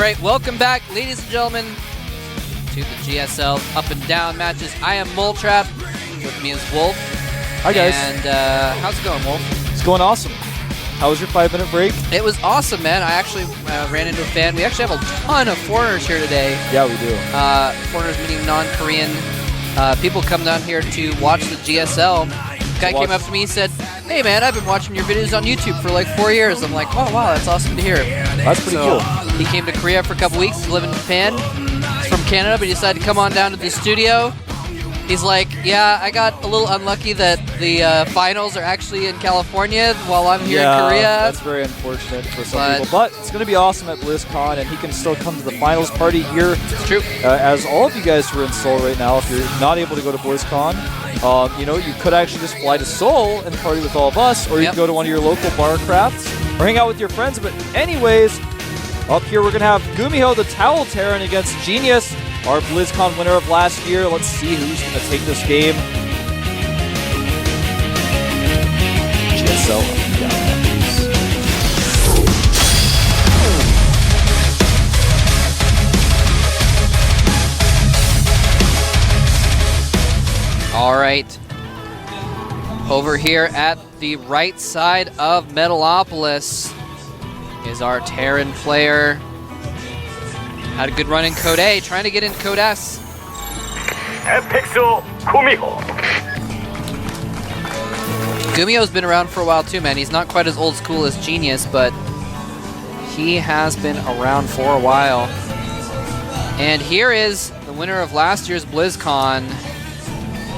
right, welcome back, ladies and gentlemen, to the GSL Up and Down matches. I am Moletrap. With me is Wolf. Hi, guys. And how's it going, Wolf? It's going awesome. How was your 5-minute break? It was awesome, man. I actually ran into a fan. We actually have a ton of foreigners here today. Yeah, we do. Foreigners meaning non-Korean. People come down here to watch the GSL. Guy came up to me and said, "Hey, man, I've been watching your videos on YouTube for like 4 years." I'm like, "Oh, wow, that's awesome to hear." That's pretty cool. He came to Korea for a couple weeks. He's living in Japan. He's from Canada, but he decided to come on down to the studio. He's like, "Yeah, I got a little unlucky that the finals are actually in California while I'm here in Korea." That's very unfortunate for some people. But it's going to be awesome at BlizzCon, and he can still come to the finals party here. It's true. As all of you guys who are in Seoul right now, if you're not able to go to BlizzCon, you could actually just fly to Seoul and party with all of us, or you can go to one of your local bar crafts or hang out with your friends. But anyways, up here we're going to have GuMiho, the Towel Terran, against Genius, our BlizzCon winner of last year. Let's see who's going to take this game. GSL. All right. Over here at the right side of Metalopolis is our Terran player. Had a good run in Code A, trying to get into Code S. GuMiho. GuMiho's been around for a while too, man. He's not quite as old school as Genius, but he has been around for a while. And here is the winner of last year's BlizzCon.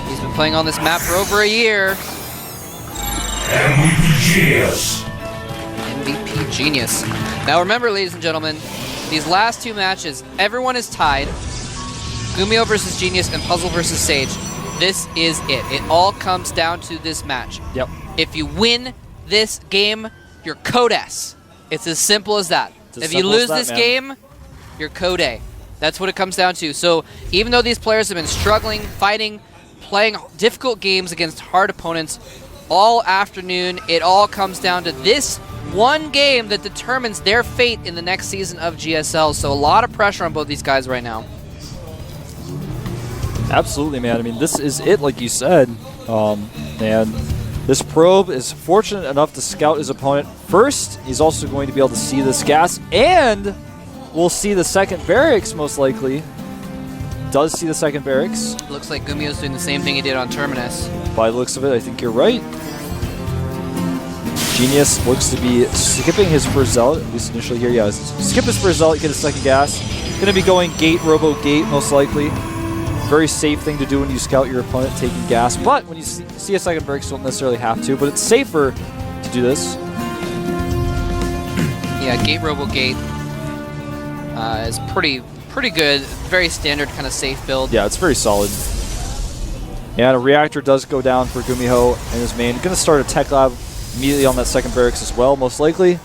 He's been playing on this map for over a year. MVP Genius. Now remember, ladies and gentlemen, these last two matches, everyone is tied. GuMiho versus Genius and Puzzle versus Sage. This is it. It all comes down to this match. Yep. If you win this game, you're Code S. It's as simple as that. If you lose this game, you're Code A. That's what it comes down to. So even though these players have been struggling, fighting, playing difficult games against hard opponents all afternoon, it all comes down to this one game that determines their fate in the next season of GSL. So a lot of pressure on both these guys right now. Absolutely, man. I mean, this is it, like you said. And this probe is fortunate enough to scout his opponent first. He's also going to be able to see this gas, and we'll see the second barracks, most likely. Does see the second barracks. Looks like GuMiho's doing the same thing he did on Terminus. By the looks of it, I think you're right. Genius looks to be skipping his first zealot, at least initially here. Yeah, skip his first zealot, get a second gas. Going to be going gate, robo gate, most likely. Very safe thing to do when you scout your opponent taking gas. But when you see a second barracks, you don't necessarily have to. But it's safer to do this. Yeah, gate, robo gate is pretty good. Very standard kind of safe build. Yeah, it's very solid. And a reactor does go down for GuMiho and his main. Going to start a tech lab immediately on that second barracks as well, most likely.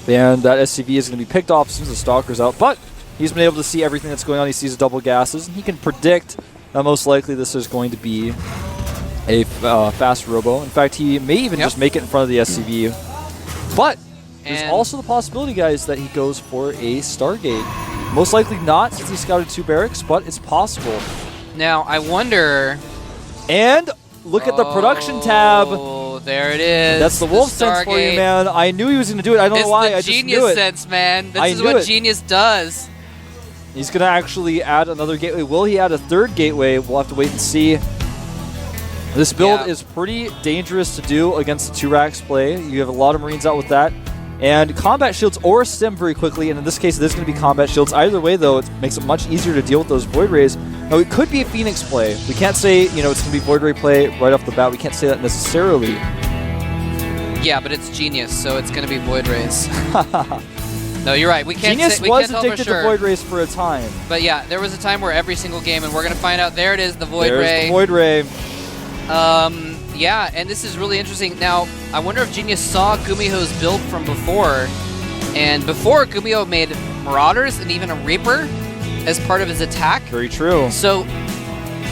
And that SCV is going to be picked off as soon as the Stalker's out. But he's been able to see everything that's going on. He sees double gases, and he can predict that most likely this is going to be a fast robo. In fact, he may even just make it in front of the SCV. But there's also the possibility, guys, that he goes for a Stargate. Most likely not, since he scouted 2 barracks, but it's possible. Now, I wonder... And look at the production tab. Oh, there it is. That's the Wolf sense for you, man. I knew he was going to do it. I don't know why. I just knew it. It's the Genius sense, man. This is what Genius does. He's going to actually add another gateway. Will he add a third gateway? We'll have to wait and see. This build is pretty dangerous to do against the 2-racks play. You have a lot of Marines out with that. And combat shields or stim very quickly, and in this case, it is going to be combat shields. Either way, though, it makes it much easier to deal with those Void Rays. Now, it could be a Phoenix play. We can't say, it's going to be Void Ray play right off the bat. We can't say that necessarily. Yeah, but it's Genius, so it's going to be Void Rays. No, you're right. We can't Genius say, we was can't addicted to Void Rays for a time. But yeah, there was a time where every single game, and we're going to find out, there it is, the Void Ray. There's the Void Ray. Yeah, and this is really interesting. Now, I wonder if Genius saw GuMiho's build from before. And before, GuMiho made Marauders and even a Reaper as part of his attack. Very true. So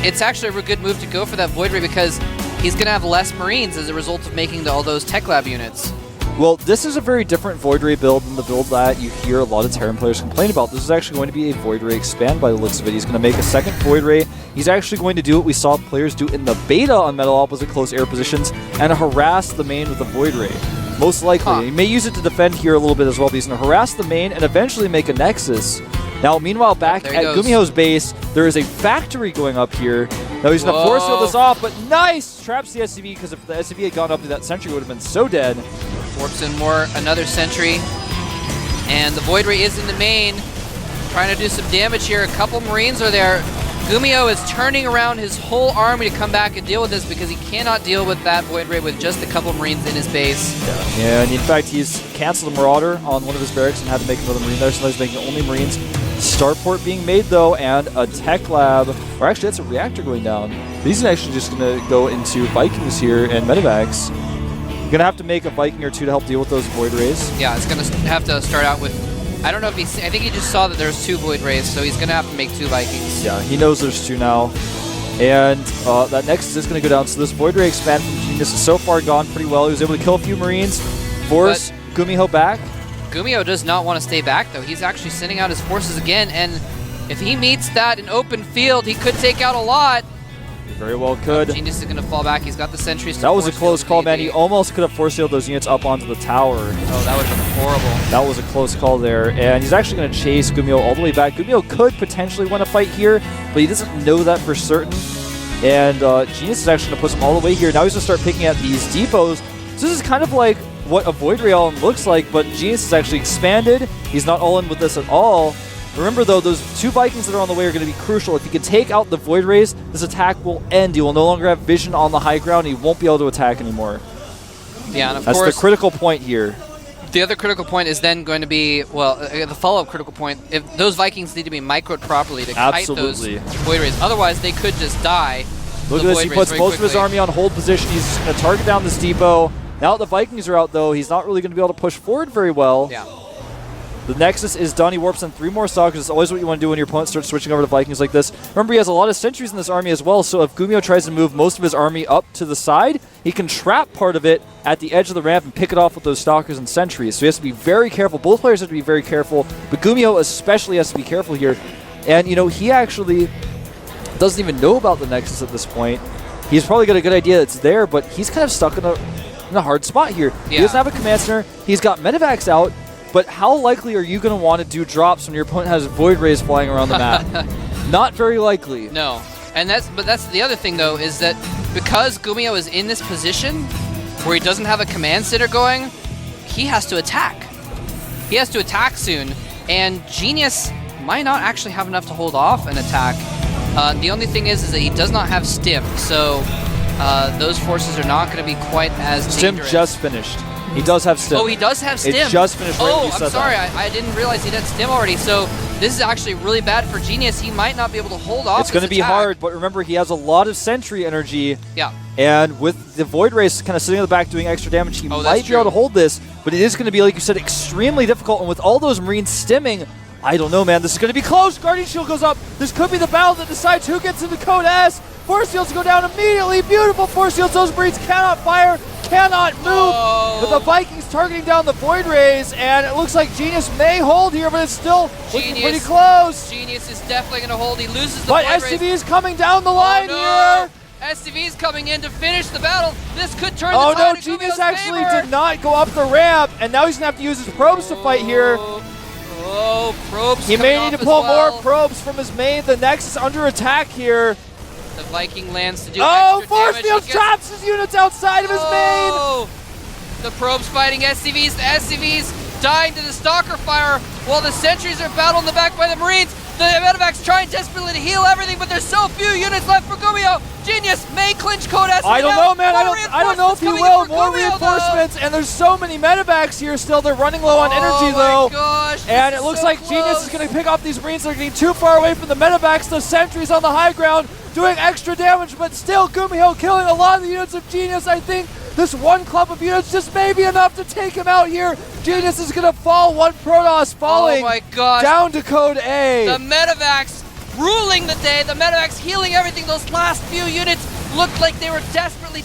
it's actually a good move to go for that Void Ray because he's going to have less Marines as a result of making all those Tech Lab units. Well, this is a very different Void Ray build than the build that you hear a lot of Terran players complain about. This is actually going to be a Void Ray expand by the looks of it. He's going to make a second Void Ray. He's actually going to do what we saw players do in the beta on metal opposite close air positions and harass the main with a Void Ray. Most likely. He may use it to defend here a little bit as well, but he's going to harass the main and eventually make a Nexus. Now, meanwhile, back at GuMiho's base, there is a factory going up here. Now he's going to force field this off, but nice! Traps the SCV, because if the SCV had gone up to that sentry, it would have been so dead. Warps in another sentry. And the Void Ray is in the main, trying to do some damage here. A couple Marines are there. GuMiho is turning around his whole army to come back and deal with this because he cannot deal with that Void Ray with just a couple Marines in his base. Yeah, and in fact, he's canceled a Marauder on one of his barracks and had to make another Marine there, so now he's making only Marines. Starport being made, though, and a Tech Lab. Or actually, that's a reactor going down. He's actually just going to go into Vikings here and Medivacs. You're going to have to make a Viking or two to help deal with those Void Rays. Yeah, it's going to have to start out with... I don't know if I think he just saw that there's 2 Void Rays, so he's going to have to make 2 Vikings. Yeah, he knows there's 2 now. And that Nexus is going to go down. So this Void Ray expand from Genius is so far gone pretty well. He was able to kill a few Marines, force GuMiho back. GuMiho does not want to stay back, though. He's actually sending out his forces again, and if he meets that in open field, he could take out a lot. He very well could. Genius is going to fall back. He's got the sentries. That was a close call, man. He almost could have force sealed those units up onto the tower. Oh, that would have been horrible. That was a close call there, and he's actually going to chase GuMiho all the way back. GuMiho could potentially win a fight here, but he doesn't know that for certain. And Genius is actually going to push him all the way here. Now he's going to start picking at these depots. So this is kind of like what a Void Ray all-in looks like, but Genius is actually expanded. He's not all in with this at all. Remember, though, those 2 Vikings that are on the way are going to be crucial. If you can take out the Void Rays, this attack will end. You will no longer have vision on the high ground. He won't be able to attack anymore. Yeah, and of That's course, the critical point here. The other critical point is then going to be, well, the follow-up critical point, if those Vikings need to be microed properly to kite those Void Rays. Otherwise, they could just die. Look at this. He puts most of his army on hold position. He's going to target down this depot. Now that the Vikings are out, though, he's not really going to be able to push forward very well. Yeah. The Nexus is done. He warps in 3 more stalkers. It's always what you want to do when your opponent starts switching over to Vikings like this. Remember, he has a lot of sentries in this army as well, so if GuMiho tries to move most of his army up to the side, he can trap part of it at the edge of the ramp and pick it off with those stalkers and sentries. So he has to be very careful. Both players have to be very careful, but GuMiho especially has to be careful here. And, you know, he actually doesn't even know about the Nexus at this point. He's probably got a good idea that's there, but he's kind of stuck in a hard spot here. Yeah. He doesn't have a command center. He's got Medivacs out. But how likely are you going to want to do drops when your opponent has Void Rays flying around the map? Not very likely. No. And that's the other thing, though, is that because GuMiho is in this position where he doesn't have a command center going, he has to attack. He has to attack soon. And Genius might not actually have enough to hold off an attack. The only thing is that he does not have Stim, so those forces are not going to be quite as dangerous. Stim just finished. He does have Stim. Oh, he does have Stim. It just finished right when you said I'm sorry. I didn't realize he had Stim already. So this is actually really bad for Genius. He might not be able to hold off. It's going to be hard, but remember, he has a lot of sentry energy. Yeah. And with the Void Rays kind of sitting in the back doing extra damage, he might be able to hold this. But it is going to be, like you said, extremely difficult. And with all those Marines stimming, I don't know, man. This is going to be close. Guardian Shield goes up. This could be the battle that decides who gets into Code S. Force Shields go down immediately. Beautiful Force Shields. Those Marines cannot fire, cannot move. But the Vikings targeting down the Void Rays, and it looks like Genius may hold here, but it's still looking pretty close. Genius is definitely going to hold. He loses the Void Rays. But SCV is coming down the line here. SCV is coming in to finish the battle. This could turn the tide no, in Genius GuMiho's actually favor. did not go up the ramp, and now he's going to have to use his probes to fight here. Oh, probes. He may need to pull more probes from his main. The Nexus under attack here. The Viking lands to do extra Force Field traps his units outside of his main. The probes fighting SCVs. The SCVs dying to the Stalker fire while the sentries are battled in the back by the Marines. The Medivacs trying desperately to heal everything, but there's so few units left for GuMiho. Genius may clinch Code S. I don't know, man. I don't know if he will. More reinforcements, and there's so many Medivacs here still. They're running low on energy, though. Gosh, and it looks like Genius is going to pick off these Marines that are getting too far away from the Medivacs. The sentries on the high ground doing extra damage, but still GuMiho killing a lot of the units of Genius. I think this one clump of units just may be enough to take him out here. Genius is going to fall. One Protoss falling down to Code A. The Medivacs ruling the day. The Medivacs healing everything. Those last few units looked like they were desperately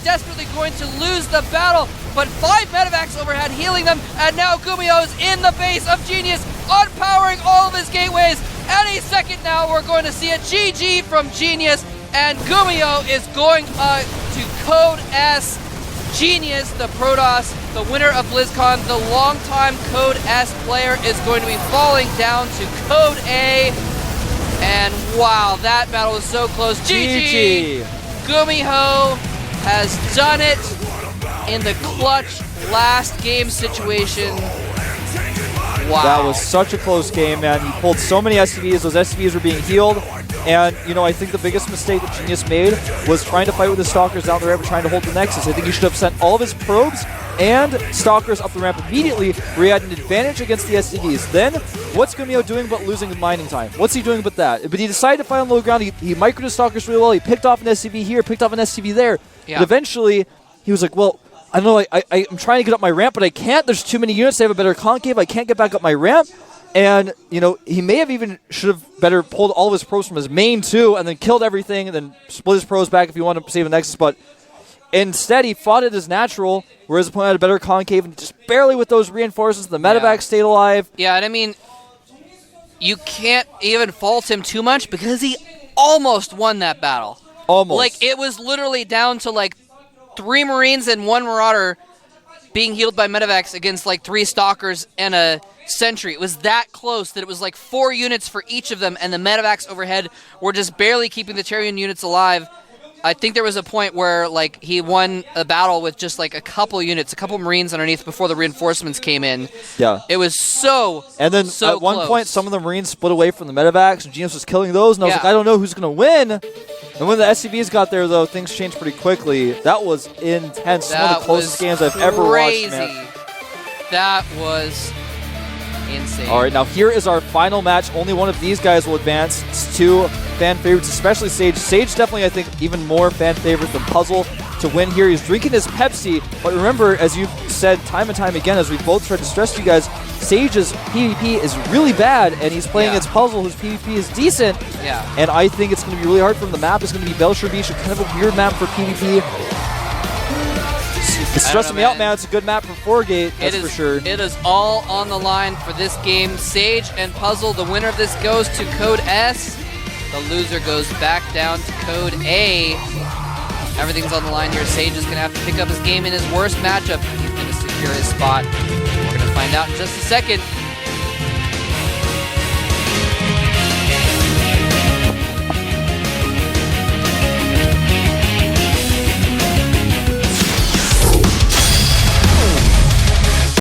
going to lose the battle. but 5 medevacs overhead healing them, and now GuMiho is in the base of Genius, unpowering all of his gateways. Any second now, we're going to see a GG from Genius, and GuMiho is going to Code S. Genius, the Protoss, the winner of BlizzCon, the longtime Code S player, is going to be falling down to Code A. And wow, that battle was so close. GG! GuMiho has done it in the clutch last game situation. Wow. That was such a close game, man. He pulled so many SCVs. Those SCVs were being healed. And, you know, I think the biggest mistake that Genius made was trying to fight with the Stalkers down the ramp and trying to hold the Nexus. I think he should have sent all of his probes and Stalkers up the ramp immediately, where he had an advantage against the SCVs. Then, what's GuMiho doing but losing mining time? What's he doing but that? But he decided to fight on low ground. He microed his Stalkers really well. He picked off an SCV here, picked off an SCV there. Yeah. But eventually, he was like, well, I don't know, I'm trying to get up my ramp, but I can't. There's too many units. They have a better concave. I can't get back up my ramp. And, you know, he may have even should have better pulled all of his pros from his main too, and then killed everything, and then split his pros back if he wanted to save the Nexus. But instead, he fought it as natural, whereas the opponent had a better concave, and just barely with those reinforcements, the medevac stayed alive. Yeah, and I mean, you can't even fault him too much because he almost won that battle. Almost. Like, it was literally down to, like, 3 Marines and 1 Marauder being healed by medevacs against, like, 3 Stalkers and a Sentry. It was that close that it was, like, 4 units for each of them, and the medevacs overhead were just barely keeping the Terrian units alive. I think there was a point where, like, he won a battle with just, like, a couple units, a couple Marines underneath before the reinforcements came in. Yeah. It was so And then so at one close. point, some of the Marines split away from the medevacs, and Genius was killing those, and I was like, I don't know who's going to win. And when the SCVs got there, though, things changed pretty quickly. That was intense. One of the closest games I've ever watched, man. That was insane. All right, now here is our final match. Only one of these guys will advance. It's 2 fan favorites, especially Sage. Sage definitely, I think, even more fan favorite than Puzzle to win here. He's drinking his Pepsi, but remember, as you've said time and time again, as we've both tried to stress to you guys, Sage's PvP is really bad, and he's playing against Puzzle, whose PvP is decent. Yeah. And I think it's going to be really hard for him. The map is going to be Belshire Beach, kind of a weird map for PvP. It's stressing me out, man. It's a good map for 4-gate, that's for sure. It is all on the line for this game. Sage and Puzzle, the winner of this goes to Code S. The loser goes back down to Code A. Everything's on the line here. Sage is going to have to pick up his game in his worst matchup. He's going to secure his spot. We're going to find out in just a second.